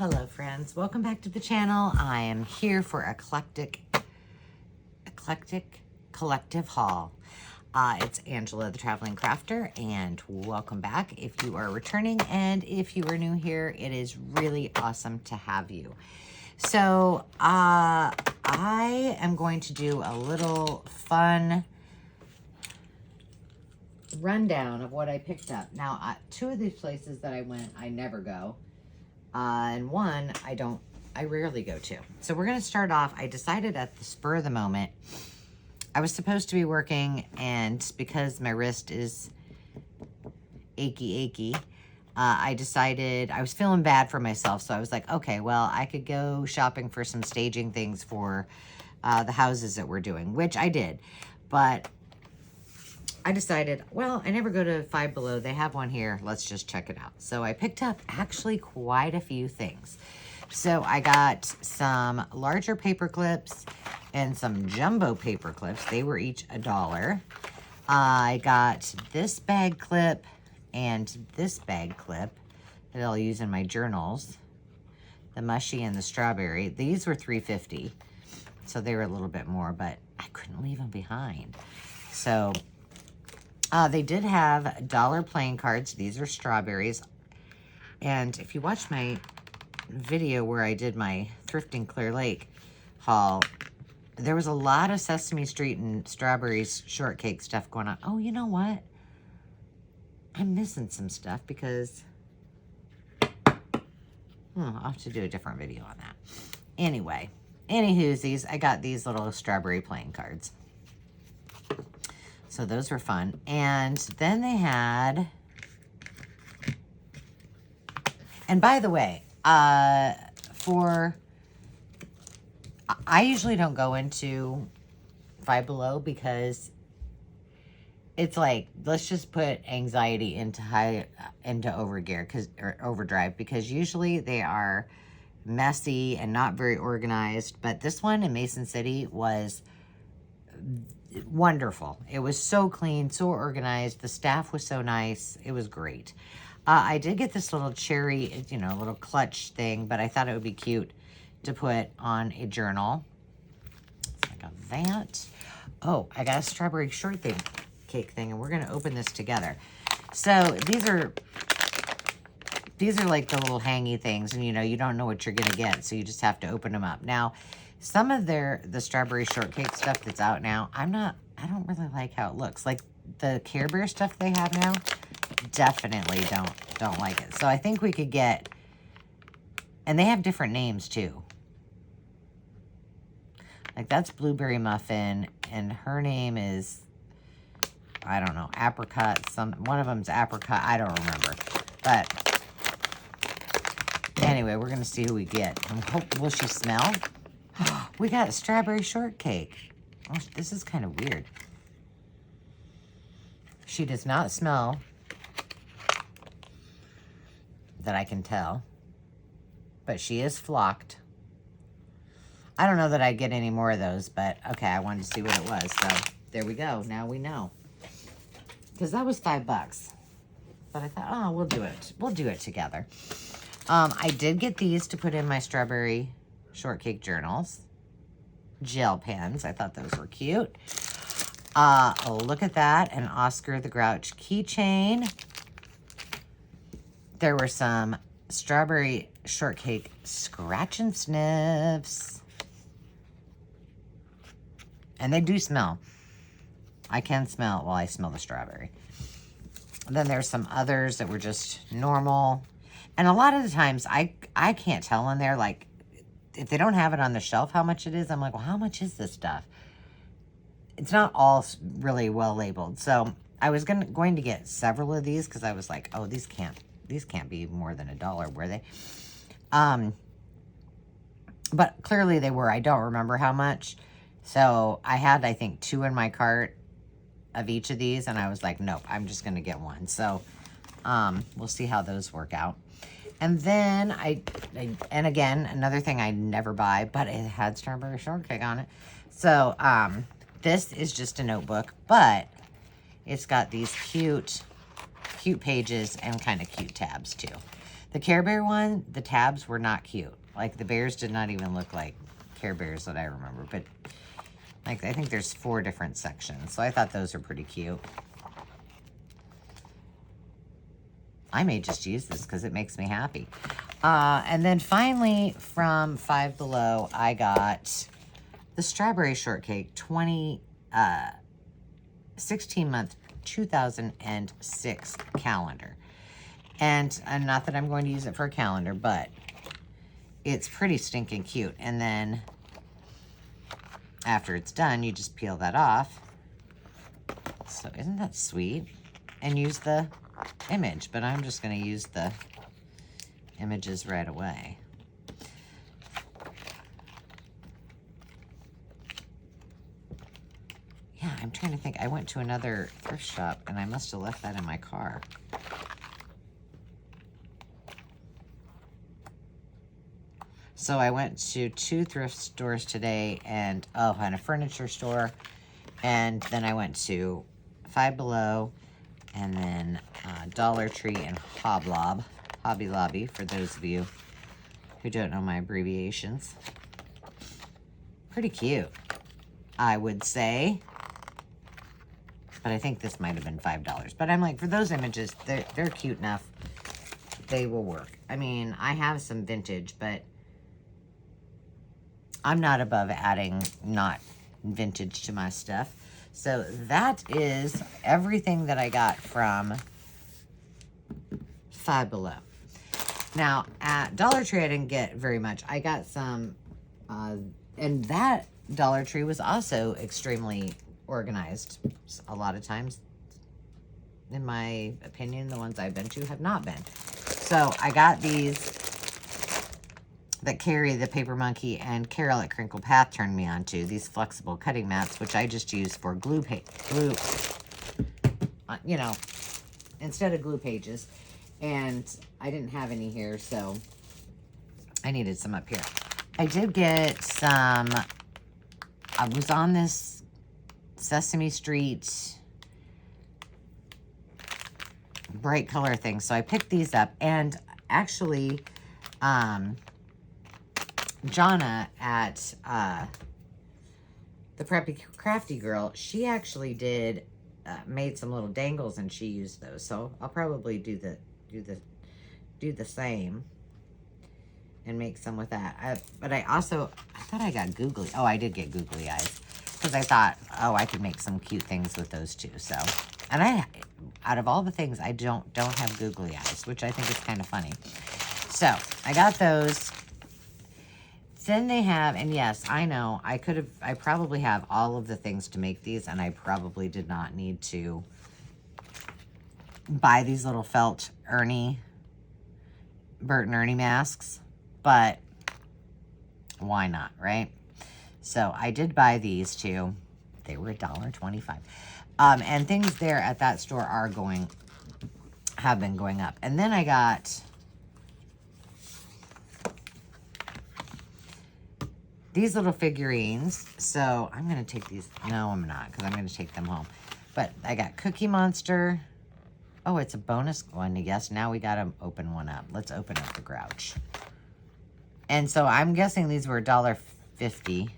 Hello friends, welcome back to the channel. I am here for eclectic collective haul. It's Angela the Traveling Crafter, and welcome back if you are returning, and if you are new here, it is really awesome to have you. So I am going to do a little fun rundown of what I picked up. Now, two of these places that I went, I never go. And one, I rarely go to. So we're going to start off. I decided at the spur of the moment, I was supposed to be working, and because my wrist is achy, I decided, I was feeling bad for myself. So I was like, okay, well, I could go shopping for some staging things for the houses that we're doing, which I did. But I decided, well, I never go to Five Below. They have one here. Let's just check it out. So I picked up actually quite a few things. So I got some larger paper clips and some jumbo paper clips. They were each $1. I got this bag clip and this bag clip that I'll use in my journals. The mushy and the strawberry. These were $3.50. So they were a little bit more, but I couldn't leave them behind. So they did have dollar playing cards. These are strawberries. And if you watch my video where I did my Thrifting Clear Lake haul, there was a lot of Sesame Street and strawberries shortcake stuff going on. Oh, you know what? I'm missing some stuff because I'll have to do a different video on that. Anyway, anywhoosies, I got these little strawberry playing cards. So those were fun. And then they had, and by the way, I usually don't go into Five Below because it's like, let's just put anxiety into overdrive, because usually they are messy and not very organized. But this one in Mason City was wonderful. It was so clean, so organized. The staff was so nice. It was great. I did get this little cherry, little clutch thing, but I thought it would be cute to put on a journal. So I got that. Oh, I got a strawberry shortcake thing, and we're going to open this together. So these are like the little hangy things, and you don't know what you're going to get, so you just have to open them up. Now, some of the strawberry shortcake stuff that's out now, I don't really like how it looks. Like the Care Bear stuff they have now, definitely don't like it. So I think we could get, and they have different names too. Like that's Blueberry Muffin, and her name is, I don't know, Apricot. One of them's Apricot. I don't remember. But anyway, we're gonna see who we get. Will she smell? We got strawberry shortcake. Oh, this is kind of weird. She does not smell that I can tell, but she is flocked. I don't know that I get any more of those, but okay, I wanted to see what it was. So there we go. Now we know. Because that was $5. But I thought, oh, we'll do it. We'll do it together. I did get these to put in my strawberry shortcake journals. Gel pens. I thought those were cute. Look at that. An Oscar the Grouch keychain. There were some strawberry shortcake scratch and sniffs. And they do smell. I can smell, well, I smell the strawberry. And then there's some others that were just normal. And a lot of the times, I can't tell in there, like, if they don't have it on the shelf how much it is, I'm like, well, how much is this stuff? It's not all really well labeled. So I was going to get several of these because I was like, oh, these can't be more than $1, were they? But clearly they were. I don't remember how much. So I had, I think, 2 in my cart of each of these, and I was like, nope, I'm just going to get one. So we'll see how those work out. And then and again, another thing I never buy, but it had strawberry shortcake on it. So this is just a notebook, but it's got these cute pages and kind of cute tabs too. The Care Bear one, the tabs were not cute. Like, the bears did not even look like Care Bears that I remember. But, like, I think there's 4 different sections. So I thought those are pretty cute. I may just use this because it makes me happy. And then finally, from Five Below, I got the Strawberry Shortcake 16-month 2006 calendar. And not that I'm going to use it for a calendar, but it's pretty stinking cute. And then after it's done, you just peel that off. So isn't that sweet? And use the image, but I'm just going to use the images right away. Yeah, I'm trying to think. I went to another thrift shop and I must have left that in my car. So I went to 2 thrift stores today and, and a furniture store. And then I went to Five Below and then Dollar Tree and Hobby Lobby, for those of you who don't know my abbreviations. Pretty cute, I would say. But I think this might have been $5. But I'm like, for those images, they're cute enough. They will work. I mean, I have some vintage, but I'm not above adding not vintage to my stuff. So that is everything that I got from Five Below. Now, at Dollar Tree, I didn't get very much. I got some, and that Dollar Tree was also extremely organized. A lot of times, in my opinion, the ones I've been to have not been. So I got these that Carrie, the Paper Monkey, and Carol at Crinkle Path turned me on to. These flexible cutting mats, which I just use for glue, you know, instead of glue pages. And I didn't have any here, so I needed some up here. I did get some, I was on this Sesame Street bright color thing, so I picked these up. And actually, Jonna at the Preppy Crafty Girl, she actually did made some little dangles and she used those. So I'll probably do the same and make some with that. But I thought I got googly. Oh, I did get googly eyes because I thought, oh, I could make some cute things with those too. So, and out of all the things, I don't have googly eyes, which I think is kind of funny. So I got those. Then they have, and yes, I know, I probably have all of the things to make these, and I probably did not need to buy these little felt Bert and Ernie masks, but why not, right? So I did buy these too. They were $1.25. And things there at that store have been going up. And then I got these little figurines. So I'm going to take these. No, I'm not, because I'm going to take them home. But I got Cookie Monster. Oh, it's a bonus one, I guess. Now we got to open one up. Let's open up the Grouch. And so I'm guessing these were $1.50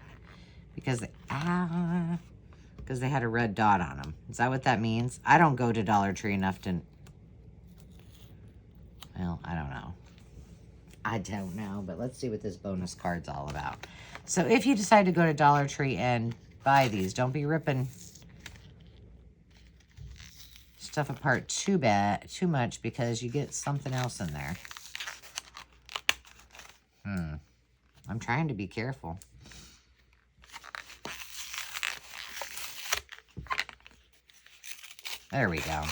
because they had a red dot on them. Is that what that means? I don't go to Dollar Tree enough to... Well, I don't know. I don't know, but let's see what this bonus card's all about. So if you decide to go to Dollar Tree and buy these, don't be ripping stuff apart too much, because you get something else in there. I'm trying to be careful. There we go.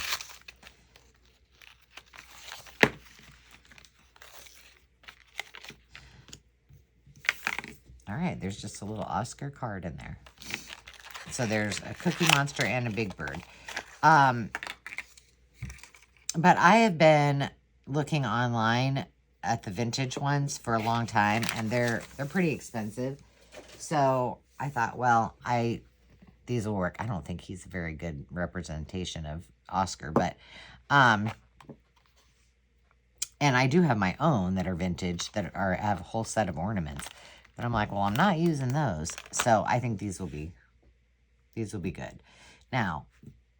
All right, there's just a little Oscar card in there. So there's a Cookie Monster and a Big Bird. But I have been looking online at the vintage ones for a long time, and they're pretty expensive. So I thought, well, these will work. I don't think he's a very good representation of Oscar, but And I do have my own that are vintage that have a whole set of ornaments. But I'm like, well, I'm not using those. So I think these will be good. Now,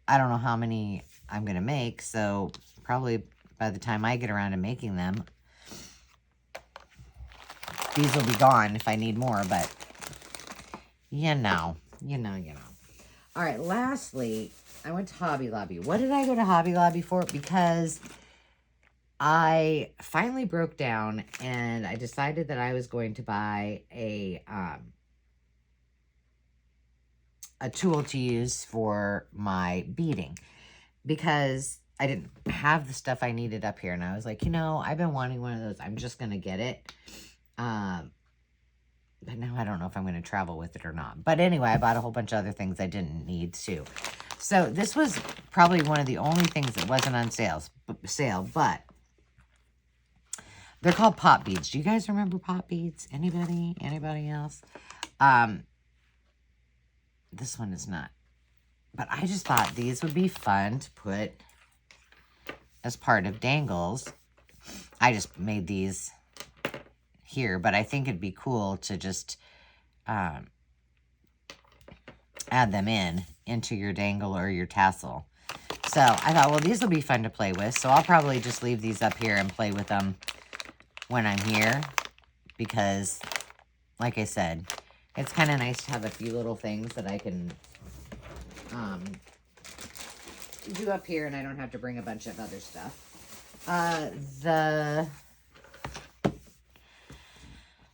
I don't know how many I'm going to make. So probably by the time I get around to making them, these will be gone if I need more. But you know. All right, lastly, I went to Hobby Lobby. What did I go to Hobby Lobby for? Because I finally broke down and I decided that I was going to buy a tool to use for my beading, because I didn't have the stuff I needed up here. And I was like, I've been wanting one of those. I'm just going to get it. But now I don't know if I'm going to travel with it or not. But anyway, I bought a whole bunch of other things I didn't need too. So this was probably one of the only things that wasn't on sale, but they're called pop beads. Do you guys remember pop beads? Anybody? Anybody else? This one is not. But I just thought these would be fun to put as part of dangles. I just made these here, but I think it'd be cool to just add them into your dangle or your tassel. So I thought, well, these will be fun to play with. So I'll probably just leave these up here and play with them when I'm here, because like I said, it's kind of nice to have a few little things that I can do up here, and I don't have to bring a bunch of other stuff. The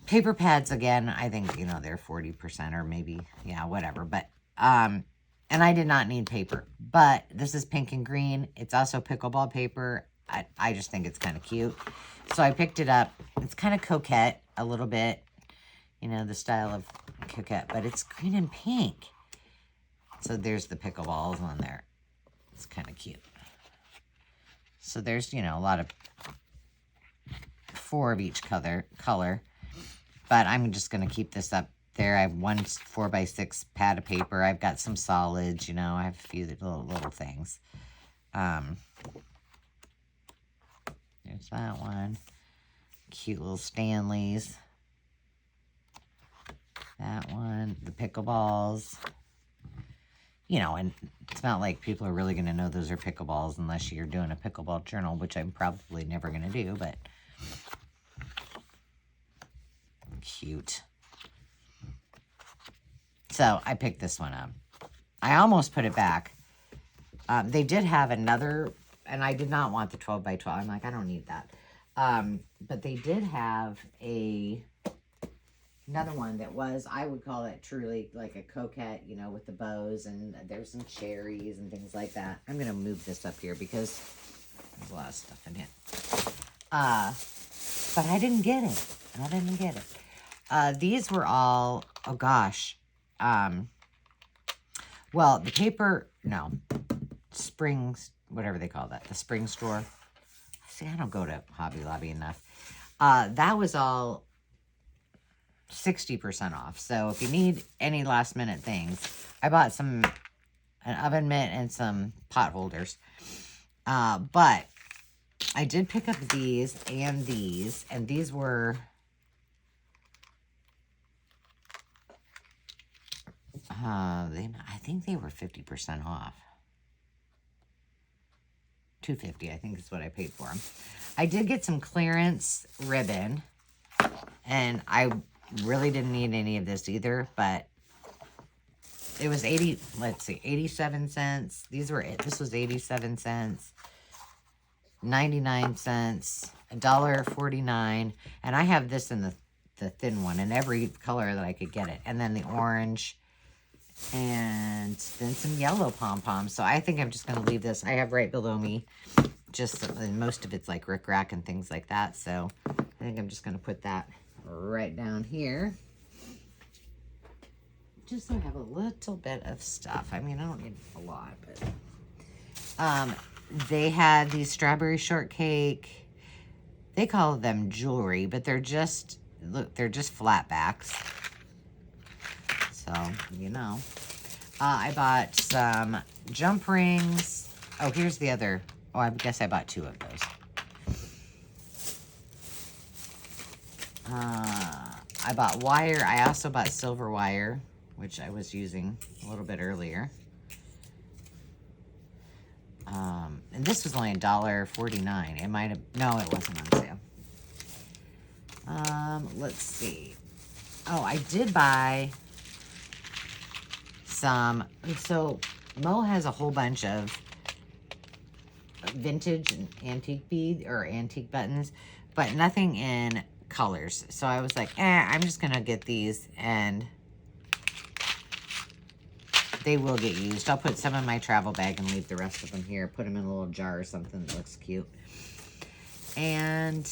paper pads, again, I think, they're 40% or maybe, yeah, whatever. But, and I did not need paper. But this is pink and green. It's also pickleball paper. I just think it's kind of cute. So I picked it up. It's kind of coquette a little bit. The style of coquette. But it's green and pink. So there's the pickleballs on there. It's kind of cute. So there's, a lot of 4 of each color. But I'm just going to keep this up there. I have one 4x6 pad of paper. I've got some solids, I have a few little things. There's that one. Cute little Stanleys. That one. The pickleballs. And it's not like people are really going to know those are pickleballs unless you're doing a pickleball journal, which I'm probably never going to do, but cute. So I picked this one up. I almost put it back. They did have another, and I did not want the 12 by 12. I'm like, I don't need that. But they did have another one that was, I would call it truly like a coquette, with the bows, and there's some cherries and things like that. I'm going to move this up here because there's a lot of stuff in it. But I didn't get it. These were all, oh gosh. Well, the paper, no. Springs, whatever they call that. The spring store. See, I don't go to Hobby Lobby enough. That was all 60% off. So if you need any last minute things, I bought an oven mitt and some pot holders. But I did pick up these, and these were I think they were 50% off. $2.50, I think is what I paid for them. I did get some clearance ribbon, and I really didn't need any of this either, but it was 87 cents. This was 87 cents, 99 cents, $1.49, and I have this in the thin one, in every color that I could get it, and then the orange, and then some yellow pom-poms. So I think I'm just going to leave this. I have right below me, and most of it's like rickrack and things like that. So I think I'm just going to put that right down here, just so I have a little bit of stuff. I mean, I don't need a lot, but they had these strawberry shortcake. They call them jewelry, but they're just flat backs. So, I bought some jump rings. Oh, here's the other. Oh, I guess I bought 2 of those. I bought wire. I also bought silver wire, which I was using a little bit earlier. And this was only $1.49. It might have, no, it wasn't on sale. Let's see. Oh, I did buy some, so Mo has a whole bunch of vintage and antique bead or antique buttons, but nothing in colors. So I was like, I'm just gonna get these, and they will get used. I'll put some in my travel bag and leave the rest of them here. Put them in a little jar or something that looks cute. And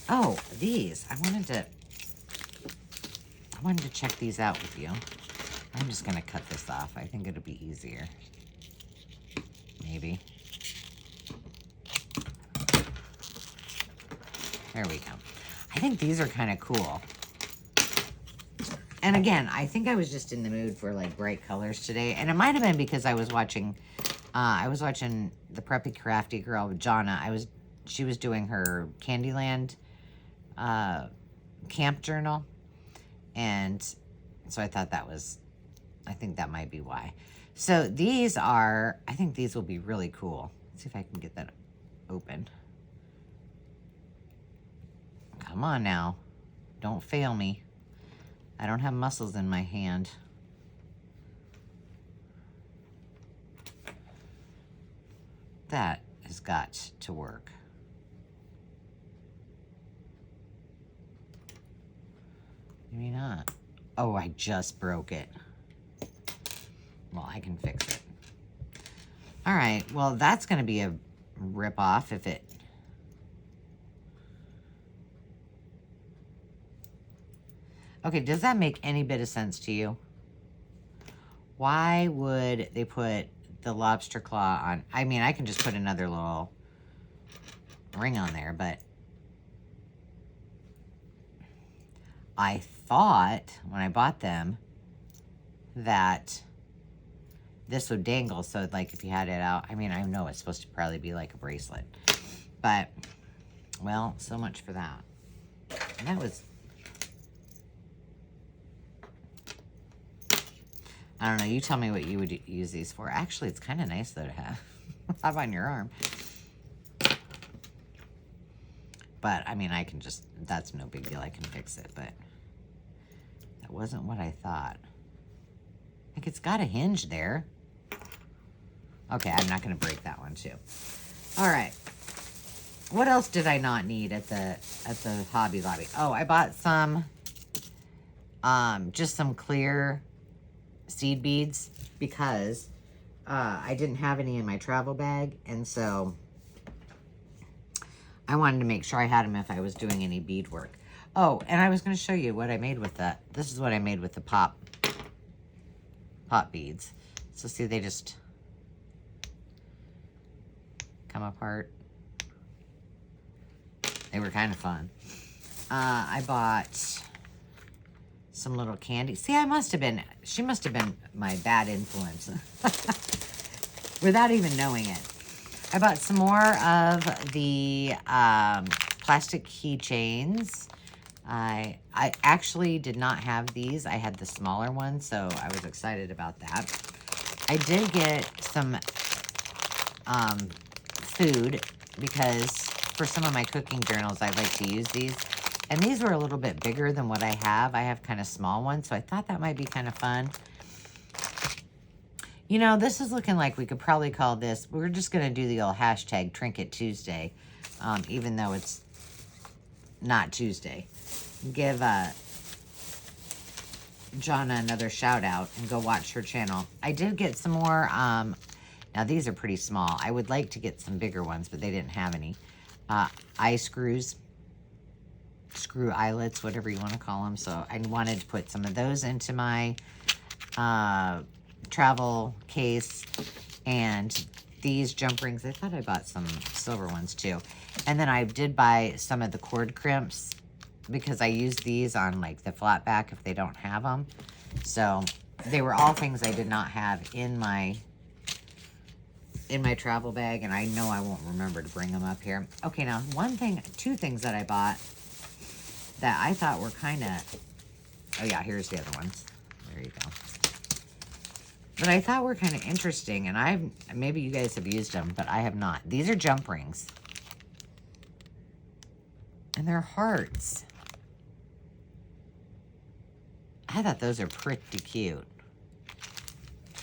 oh, these. I wanted to check these out with you. I'm just gonna cut this off. I think it'll be easier. Maybe. There we go. I think these are kind of cool. And again, I think I was just in the mood for like bright colors today. And it might have been because I was watching the Preppy Crafty Girl with Jonna. She was doing her Candyland camp journal. And so I thought I think that might be why. So these are, I think these will be really cool. Let's see if I can get that open. Come on now. Don't fail me. I don't have muscles in my hand. That has got to work. Maybe not. Oh, I just broke it. Well, I can fix it. All right, well, that's going to be a rip-off if it... Okay, does that make any bit of sense to you? Why would they put the lobster claw on? I mean, I can just put another little ring on there, but I thought when I bought them that this would dangle, so like if you had it out, I mean, I know it's supposed to probably be like a bracelet, but, well, so much for that. And that was... I don't know. You tell me what you would use these for. Actually, it's kind of nice, though, to have on your arm. But, I mean, I can just... That's no big deal. I can fix it, but... That wasn't what I thought. Like, it's got a hinge there. Okay, I'm not going to break that one, too. All right. What else did I not need at the Hobby Lobby? Oh, I bought some... just some clear... seed beads because I didn't have any in my travel bag, and so I wanted to make sure I had them if I was doing any bead work. Oh, and I was going to show you what I made with that. This is what I made with the pop beads. So see, they just come apart. They were kind of fun. I bought some little candy. See, she must have been my bad influence without even knowing it. I bought some more of the plastic keychains. I actually did not have these. I had the smaller one, so I was excited about that. I did get some food because for some of my cooking journals, I like to use these. And these were a little bit bigger than what I have. I have kind of small ones, so I thought that might be kind of fun. You know, this is looking like we could probably call this, we're just going to do the old hashtag Trinket Tuesday, even though it's not Tuesday. Give Jonna another shout out and go watch her channel. I did get some more, now these are pretty small. I would like to get some bigger ones, but they didn't have any. Eye screws. Screw eyelets, whatever you want to call them. So I wanted to put some of those into my travel case. And these jump rings, I thought I bought some silver ones too. And then I did buy some of the cord crimps because I use these on like the flat back if they don't have them. So they were all things I did not have in my travel bag, and I know I won't remember to bring them up here. Okay, now two things that I bought. that I thought were kind of, oh yeah, here's the other ones. There you go. But I thought were kind of interesting, and maybe you guys have used them, but I have not. These are jump rings. And they're hearts. I thought those are pretty cute.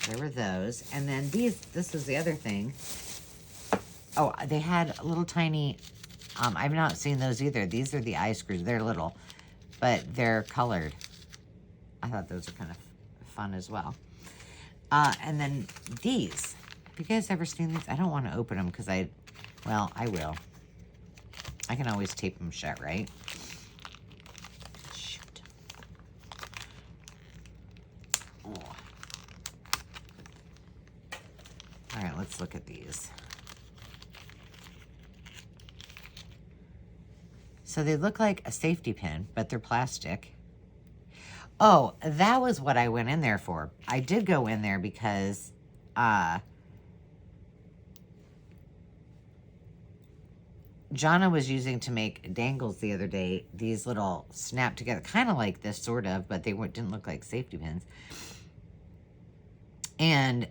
There were those. And then this was the other thing. Oh, they had little tiny, I've not seen those either. These are the eye screws. They're little, but they're colored. I thought those are kind of fun as well. And then these. Have you guys ever seen these? I don't want to open them because well, I will. I can always tape them shut, right? Shoot. Oh. All right, let's look at these. So they look like a safety pin, but they're plastic. Oh, that was what I went in there for. I did go in there because Jonna was using to make dangles the other day, these little snap together, kind of like this sort of, but they didn't look like safety pins. And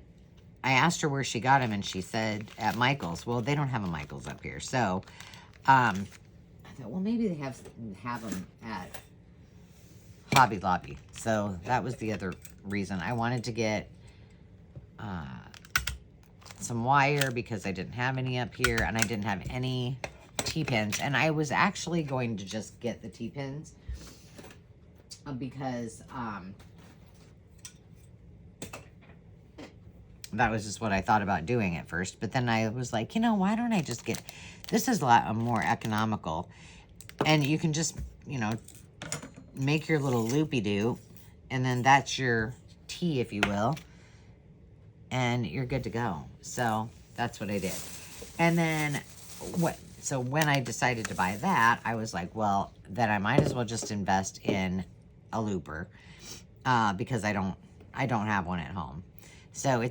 I asked her where she got them, and she said at Michael's. Well, they don't have a Michael's up here. So I thought, well, maybe they have them at Hobby Lobby. So that was the other reason. I wanted to get some wire because I didn't have any up here, and I didn't have any T-pins. And I was actually going to just get the T-pins because that was just what I thought about doing at first. But then I was like, you know, why don't I just get, this is a lot more economical. And you can just, you know, make your little loopy-doo, and then that's your T, if you will, and you're good to go. So that's what I did. And then so when I decided to buy that, I was like, well, then I might as well just invest in a looper because I don't have one at home. So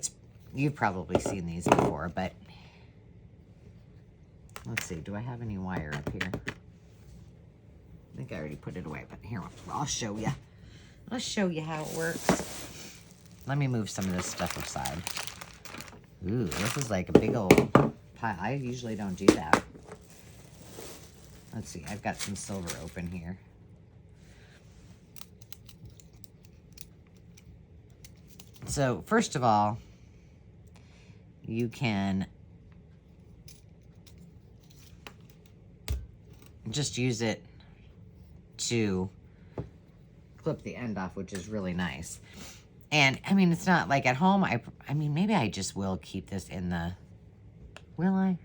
you've probably seen these before, but let's see, do I have any wire up here? I think I already put it away, but here, I'll show you. I'll show you how it works. Let me move some of this stuff aside. Ooh, this is like a big old pile. I usually don't do that. Let's see, I've got some silver open here. So, first of all, you can just use it to clip the end off, which is really nice. And I mean, it's not like at home. I mean, maybe I just will keep this in the. Will I?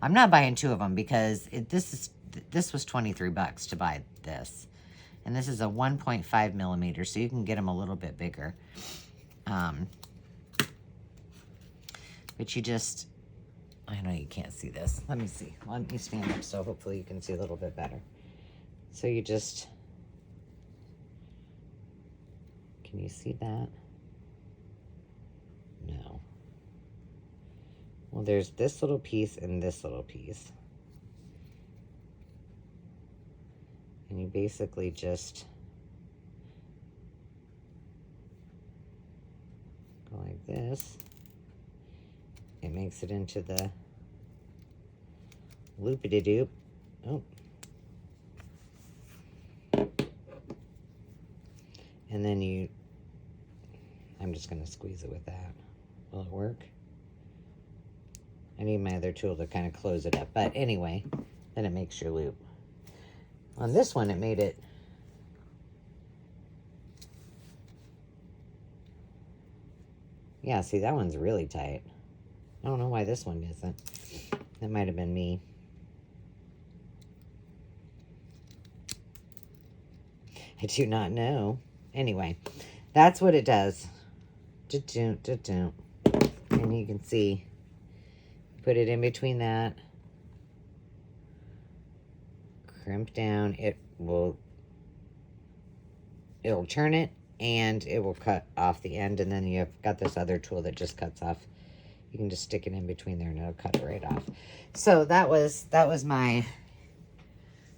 I'm not buying two of them because this was $23 to buy this, and this is a 1.5 millimeter, so you can get them a little bit bigger. But you just, I know you can't see this. Let me see. Let me stand up so hopefully you can see a little bit better. So you just, can you see that? No. Well, there's this little piece and this little piece. And you basically just go like this. It makes it into the loopy-de-doop. Oh. And then I'm just going to squeeze it with that. Will it work? I need my other tool to kind of close it up. But anyway, then it makes your loop. On this one, it made it. Yeah, see, that one's really tight. I don't know why this one isn't. That might have been me. I do not know. Anyway, that's what it does. And you can see, put it in between that. Crimp down. It'll turn it, and it will cut off the end. And then you've got this other tool that just cuts off. You can just stick it in between there and it'll cut it right off. So that was my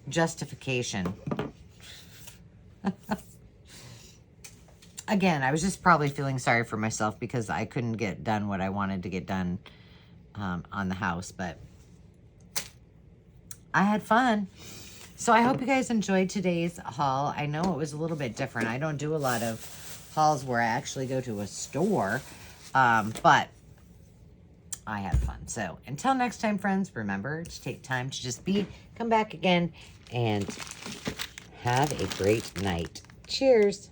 justification Again, I was just probably feeling sorry for myself because I couldn't get done what I wanted to get done on the house, but I had fun. So I hope you guys enjoyed today's haul. I know it was a little bit different. I don't do a lot of hauls where I actually go to a store, but I had fun. So until next time, friends, remember to take time to just be, come back again, and have a great night. Cheers.